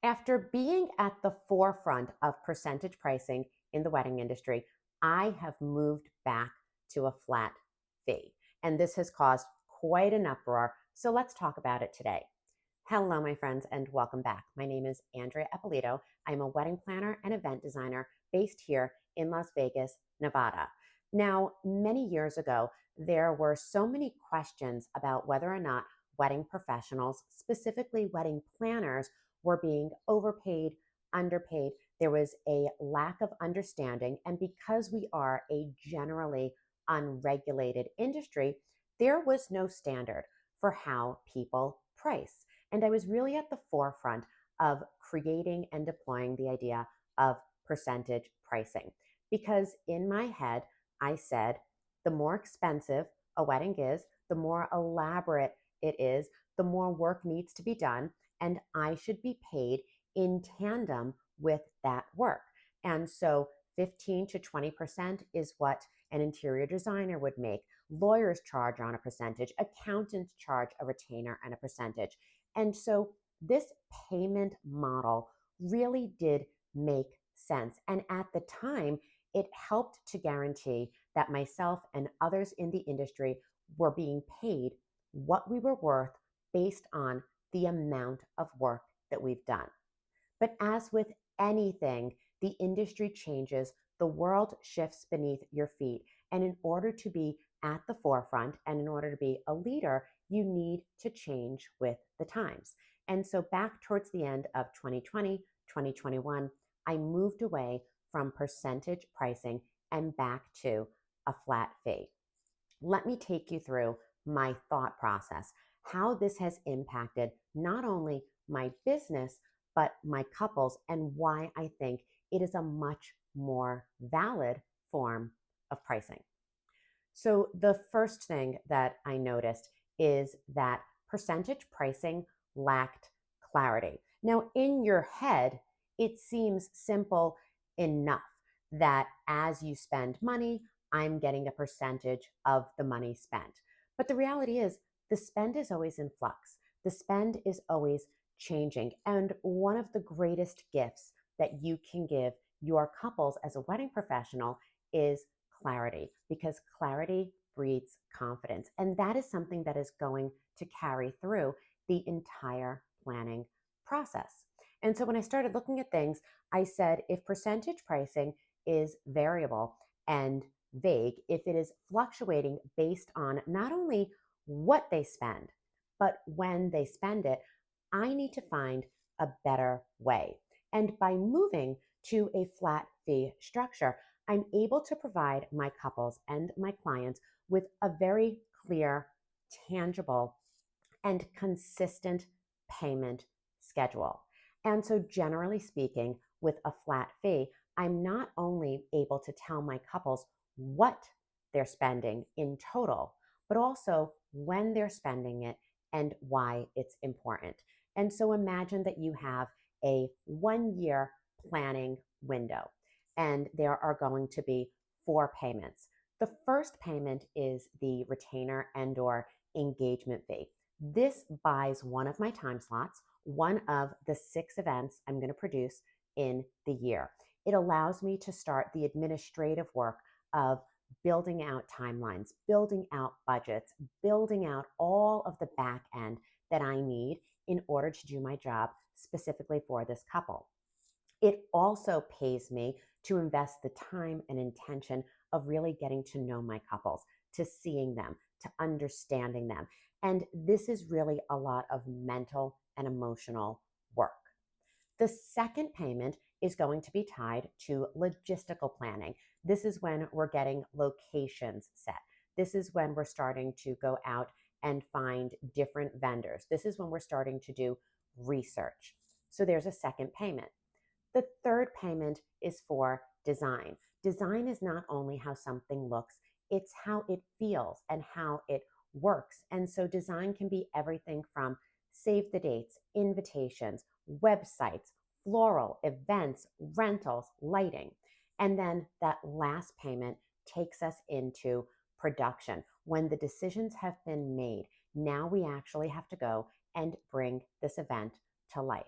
After being at the forefront of percentage pricing in the wedding industry, I have moved back to a flat fee. And this has caused quite an uproar. So let's talk about it today. Hello, my friends, and welcome back. My name is Andrea Eppolito. I'm a wedding planner and event designer based here in Las Vegas, Nevada. Now, many years ago, there were so many questions about whether or not wedding professionals, specifically wedding planners, were being overpaid, underpaid. There was a lack of understanding. And because we are a generally unregulated industry, there was no standard for how people price. And I was really at the forefront of creating and deploying the idea of percentage pricing. Because in my head, I said, the more expensive a wedding is, the more elaborate it is, the more work needs to be done, and I should be paid in tandem with that work. And so 15 to 20% is what an interior designer would make. Lawyers charge on a percentage, accountants charge a retainer and a percentage. And so this payment model really did make sense. And at the time, it helped to guarantee that myself and others in the industry were being paid what we were worth based on the amount of work that we've done. But as with anything, the industry changes, the world shifts beneath your feet. And in order to be at the forefront and in order to be a leader, you need to change with the times. And so back towards the end of 2020, 2021, I moved away from percentage pricing and back to a flat fee. Let me take you through my thought process, how this has impacted not only my business, but my couples, and why I think it is a much more valid form of pricing. So the first thing that I noticed is that percentage pricing lacked clarity. Now, in your head, it seems simple enough that as you spend money, I'm getting a percentage of the money spent. But the reality is, the spend is always in flux. The spend is always changing. And one of the greatest gifts that you can give your couples as a wedding professional is clarity, because clarity breeds confidence. And that is something that is going to carry through the entire planning process. And so when I started looking at things, I said, if percentage pricing is variable and vague, if it is fluctuating based on not only what they spend, but when they spend it, I need to find a better way. And by moving to a flat fee structure, I'm able to provide my couples and my clients with a very clear, tangible, and consistent payment schedule. And so, generally speaking, with a flat fee, I'm not only able to tell my couples what they're spending in total, but also when they're spending it and why it's important. And so imagine that you have a 1 year planning window, and there are going to be 4 payments. The first payment is the retainer and or engagement fee. This buys one of my time slots, one of the 6 events I'm going to produce in the year. It allows me to start the administrative work of building out timelines, building out budgets, building out all of the back end that I need in order to do my job specifically for this couple. It also pays me to invest the time and intention of really getting to know my couples, to seeing them, to understanding them. And this is really a lot of mental and emotional work. The second payment is going to be tied to logistical planning. This is when we're getting locations set. This is when we're starting to go out and find different vendors. This is when we're starting to do research. So there's a second payment. The third payment is for design. Design is not only how something looks, it's how it feels and how it works. And so design can be everything from save the dates, invitations, websites, floral, events, rentals, lighting. And then that last payment takes us into production. When the decisions have been made, now we actually have to go and bring this event to life.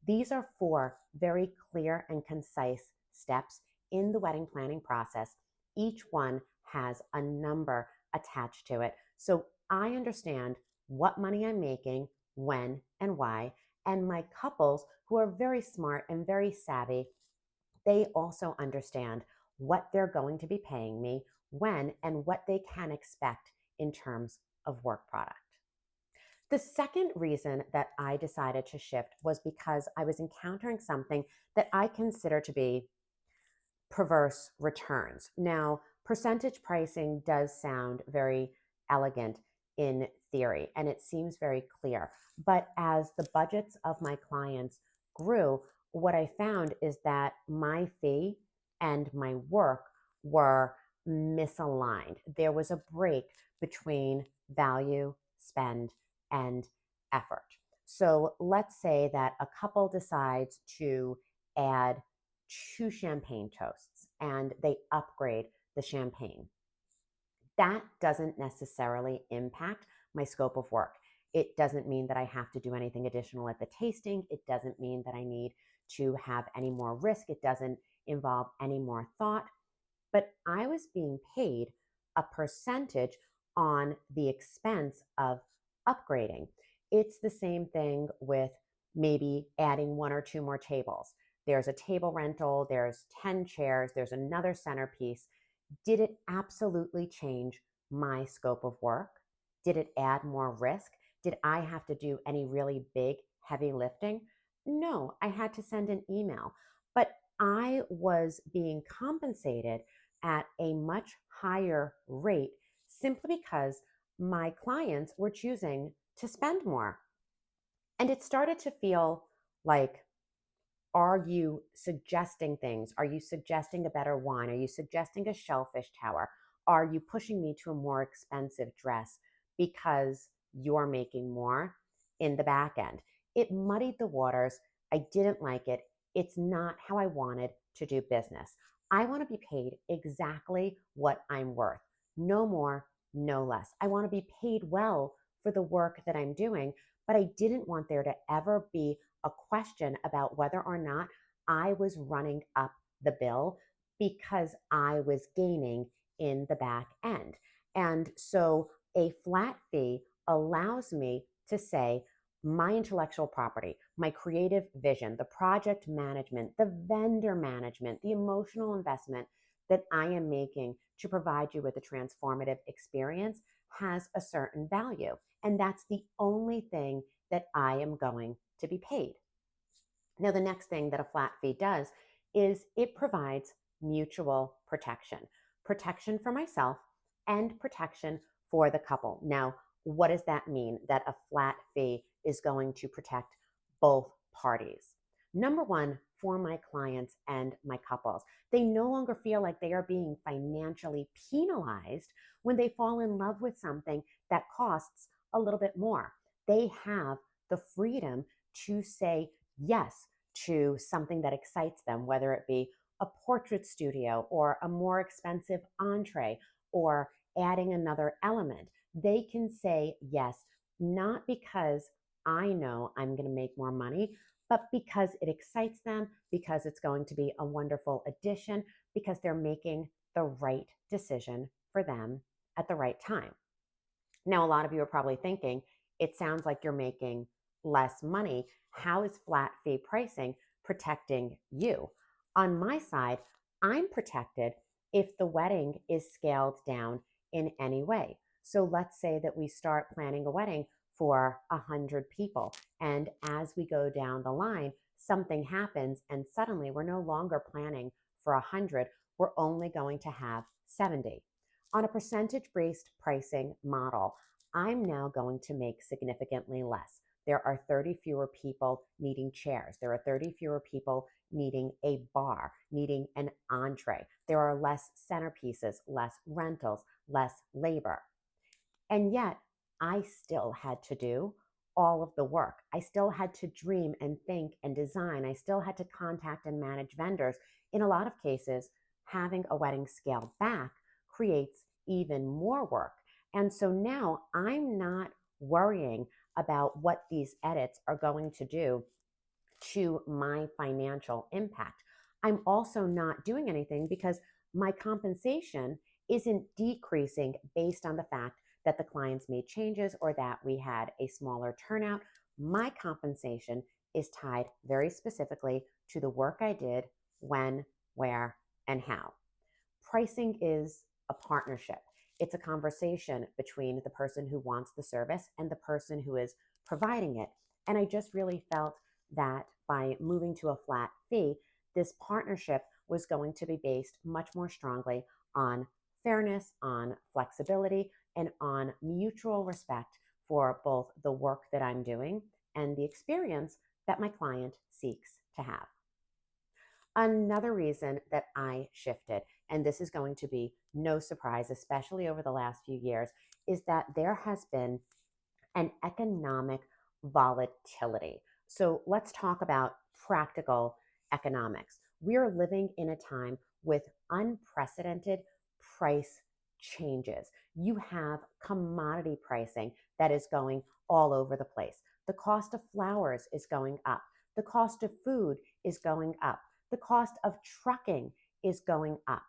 These are 4 very clear and concise steps in the wedding planning process. Each one has a number attached to it. So I understand what money I'm making, when, and why. And my couples, who are very smart and very savvy, they also understand what they're going to be paying me, when, and what they can expect in terms of work product. The second reason that I decided to shift was because I was encountering something that I consider to be perverse returns. Now, percentage pricing does sound very elegant in theory, and it seems very clear. But as the budgets of my clients grew, what I found is that my fee and my work were misaligned. There was a break between value, spend, and effort. So let's say that a couple decides to add 2 champagne toasts and they upgrade the champagne. That doesn't necessarily impact my scope of work. It doesn't mean that I have to do anything additional at the tasting. It doesn't mean that I need to have any more risk. It doesn't involve any more thought. But I was being paid a percentage on the expense of upgrading. It's the same thing with maybe adding 1 or 2 more tables. There's a table rental, there's 10 chairs, there's another centerpiece. Did it absolutely change my scope of work? Did it add more risk? Did I have to do any really big, heavy lifting? No, I had to send an email. But I was being compensated at a much higher rate simply because my clients were choosing to spend more. And it started to feel like, are you suggesting things? Are you suggesting a better wine? Are you suggesting a shellfish tower? Are you pushing me to a more expensive dress because you're making more in the back end? It muddied the waters. I didn't like it. It's not how I wanted to do business. I want to be paid exactly what I'm worth. No more, no less. I want to be paid well for the work that I'm doing, but I didn't want there to ever be a question about whether or not I was running up the bill because I was gaining in the back end. And so a flat fee allows me to say my intellectual property, my creative vision, the project management, the vendor management, the emotional investment that I am making to provide you with a transformative experience has a certain value. And that's the only thing that I am going to be paid. Now, the next thing that a flat fee does is it provides mutual protection, protection for myself and protection for the couple. Now, what does that mean that a flat fee is going to protect both parties? Number one, for my clients and my couples, they no longer feel like they are being financially penalized when they fall in love with something that costs a little bit more. They have the freedom to say yes to something that excites them, whether it be a portrait studio or a more expensive entree or adding another element. They can say yes, not because I know I'm going to make more money, but because it excites them, because it's going to be a wonderful addition, because they're making the right decision for them at the right time. Now, a lot of you are probably thinking, it sounds like you're making less money. How is flat fee pricing protecting you? On my side, I'm protected if the wedding is scaled down in any way. So let's say that we start planning a wedding for 100 people. And as we go down the line, something happens and suddenly we're no longer planning for 100. We're only going to have 70. On a percentage-based pricing model, I'm now going to make significantly less. There are 30 fewer people needing chairs. There are 30 fewer people needing a bar, needing an entree. There are less centerpieces, less rentals, less labor. And yet, I still had to do all of the work. I still had to dream and think and design. I still had to contact and manage vendors. In a lot of cases, having a wedding scaled back creates even more work. And so now I'm not worrying about what these edits are going to do to my financial impact. I'm also not doing anything because my compensation isn't decreasing based on the fact that the clients made changes or that we had a smaller turnout. My compensation is tied very specifically to the work I did, when, where, and how. Pricing is a partnership. It's a conversation between the person who wants the service and the person who is providing it. And I just really felt that by moving to a flat fee, this partnership was going to be based much more strongly on fairness, on flexibility, and on mutual respect for both the work that I'm doing and the experience that my client seeks to have. Another reason that I shifted, and this is going to be no surprise, especially over the last few years, is that there has been an economic volatility. So let's talk about practical economics. We are living in a time with unprecedented price changes. You have commodity pricing that is going all over the place. The cost of flowers is going up. The cost of food is going up. The cost of trucking is going up.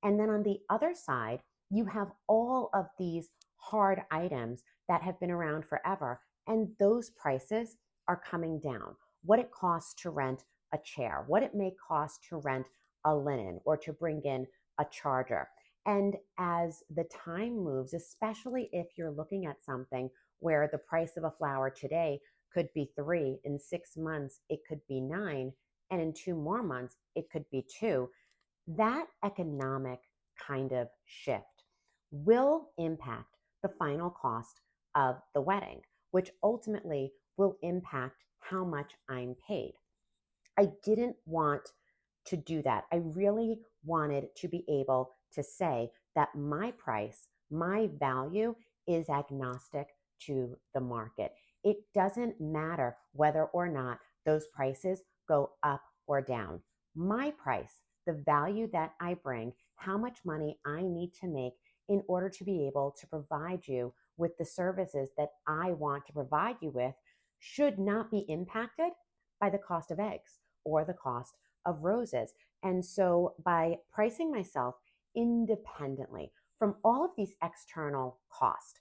And then on the other side, you have all of these hard items that have been around forever, and those prices are coming down. What it costs to rent a chair, what it may cost to rent a linen or to bring in a charger. And as the time moves, especially if you're looking at something where the price of a flower today could be 3, in 6 months it could be 9, and in 2 more months it could be 2, that economic kind of shift will impact the final cost of the wedding, which ultimately will impact how much I'm paid. I didn't want to do that. I really wanted to be able to say that my price, my value is agnostic to the market. It doesn't matter whether or not those prices go up or down. My price, the value that I bring, how much money I need to make in order to be able to provide you with the services that I want to provide you with, should not be impacted by the cost of eggs or the cost of roses. And so by pricing myself independently from all of these external costs,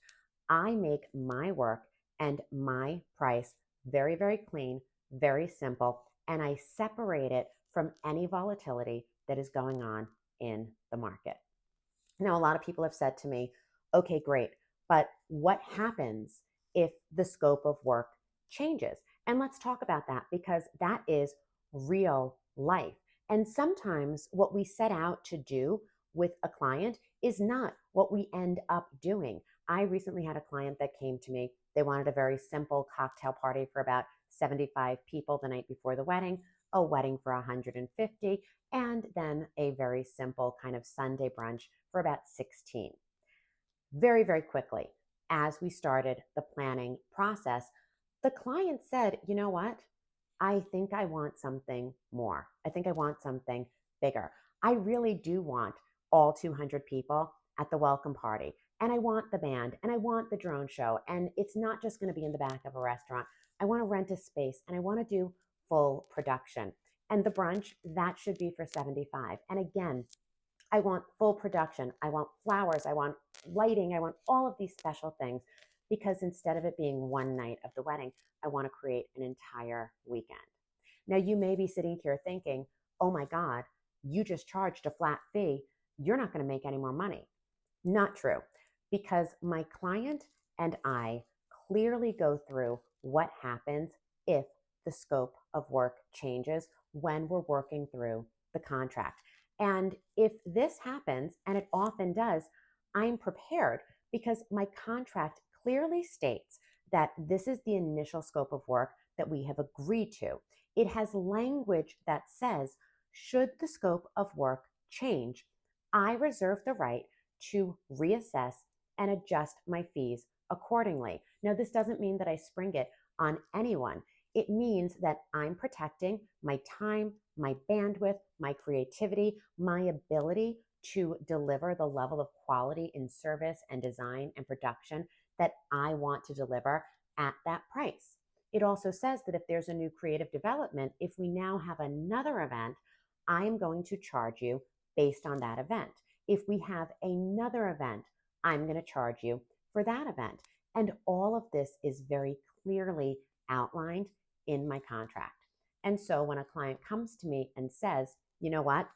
I make my work and my price very, very clean, very simple, and I separate it from any volatility that is going on in the market. Now, a lot of people have said to me, okay, great, but what happens if the scope of work changes? And let's talk about that, because that is real life. And sometimes what we set out to do with a client is not what we end up doing. I recently had a client that came to me. They wanted a very simple cocktail party for about 75 people the night before the wedding, a wedding for 150, and then a very simple kind of Sunday brunch for about 16. Very, very quickly, as we started the planning process, the client said, you know what? I think I want something more. I think I want something bigger. I really do want all 200 people at the welcome party. And I want the band and I want the drone show. And it's not just going to be in the back of a restaurant. I want to rent a space and I want to do full production. And the brunch, that should be for 75. And again, I want full production. I want flowers. I want lighting. I want all of these special things, because instead of it being one night of the wedding, I want to create an entire weekend. Now, you may be sitting here thinking, oh my God, you just charged a flat fee. You're not going to make any more money. Not true, because my client and I clearly go through what happens if the scope of work changes when we're working through the contract. And if this happens, and it often does, I'm prepared, because my contract clearly states that this is the initial scope of work that we have agreed to. It has language that says, should the scope of work change, I reserve the right to reassess and adjust my fees accordingly. Now, this doesn't mean that I spring it on anyone. It means that I'm protecting my time, my bandwidth, my creativity, my ability to deliver the level of quality in service and design and production that I want to deliver at that price. It also says that if there's a new creative development, if we now have another event, I am going to charge you based on that event. If we have another event, I'm going to charge you for that event. And all of this is very clearly outlined in my contract. And so when a client comes to me and says, you know what,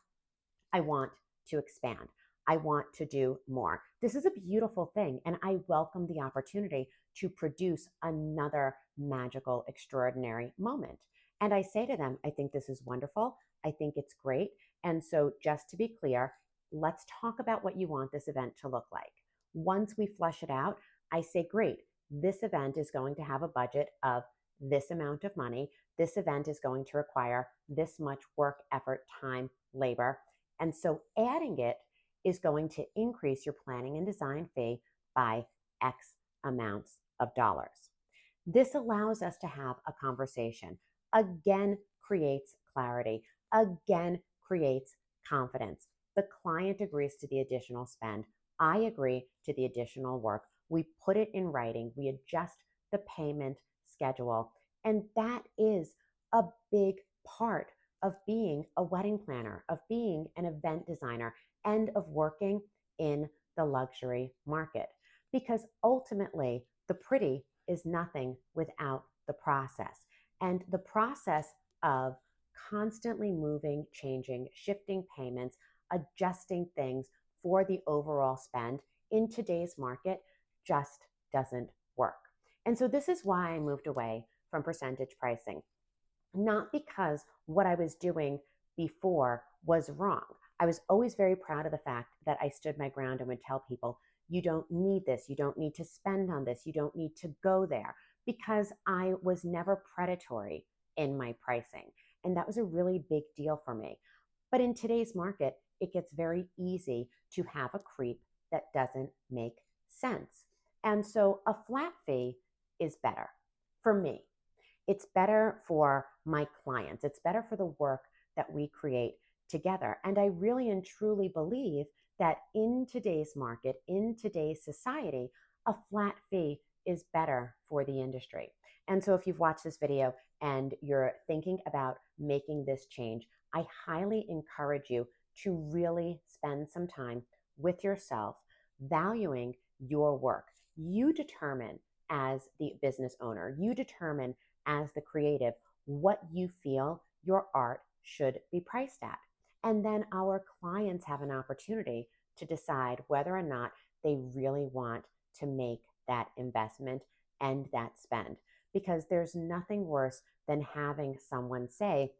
I want to expand. I want to do more. This is a beautiful thing, and I welcome the opportunity to produce another magical, extraordinary moment. And I say to them, I think this is wonderful. I think it's great. And so, just to be clear, let's talk about what you want this event to look like. Once we flush it out, I say, great, this event is going to have a budget of this amount of money. This event is going to require this much work, effort, time, labor. And so adding it is going to increase your planning and design fee by X amounts of dollars. This allows us to have a conversation. Again, creates clarity. Again, creates confidence. The client agrees to the additional spend. I agree to the additional work. We put it in writing. We adjust the payment schedule. And that is a big part of being a wedding planner, of being an event designer, and of working in the luxury market. Because ultimately, the pretty is nothing without the process. And the process of constantly moving, changing, shifting payments, adjusting things for the overall spend in today's market just doesn't work. And so this is why I moved away from percentage pricing. Not because what I was doing before was wrong. I was always very proud of the fact that I stood my ground and would tell people, you don't need this, you don't need to spend on this, you don't need to go there, because I was never predatory in my pricing. And that was a really big deal for me. But in today's market, it gets very easy to have a creep that doesn't make sense. And so a flat fee is better for me. It's better for my clients. It's better for the work that we create together. And I really and truly believe that in today's market, in today's society, a flat fee is better for the industry. And so if you've watched this video and you're thinking about making this change, I highly encourage you to really spend some time with yourself, valuing your work. You determine as the business owner, you determine as the creative what you feel your art should be priced at. And then our clients have an opportunity to decide whether or not they really want to make that investment and that spend. Because there's nothing worse than having someone say,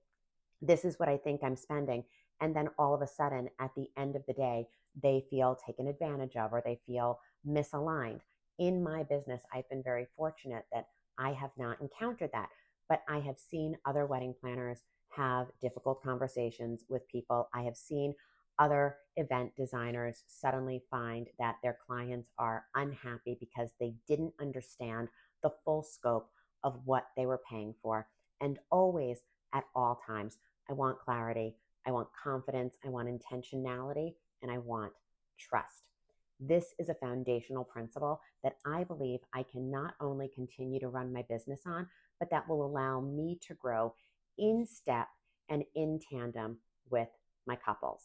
this is what I think I'm spending. And then all of a sudden, at the end of the day, they feel taken advantage of or they feel misaligned. In my business, I've been very fortunate that I have not encountered that, but I have seen other wedding planners have difficult conversations with people. I have seen other event designers suddenly find that their clients are unhappy because they didn't understand the full scope of what they were paying for. And always, at all times, I want clarity, I want confidence, I want intentionality, and I want trust. This is a foundational principle that I believe I can not only continue to run my business on, but that will allow me to grow in step and in tandem with my couples.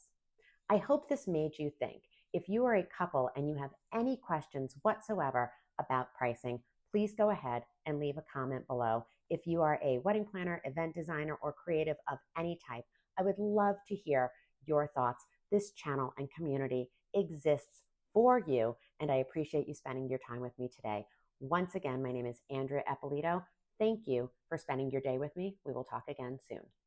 I hope this made you think. If you are a couple and you have any questions whatsoever about pricing, please go ahead and leave a comment below. If you are a wedding planner, event designer, or creative of any type, I would love to hear your thoughts. This channel and community exists for you, and I appreciate you spending your time with me today. Once again, my name is Andrea Eppolito. Thank you for spending your day with me. We will talk again soon.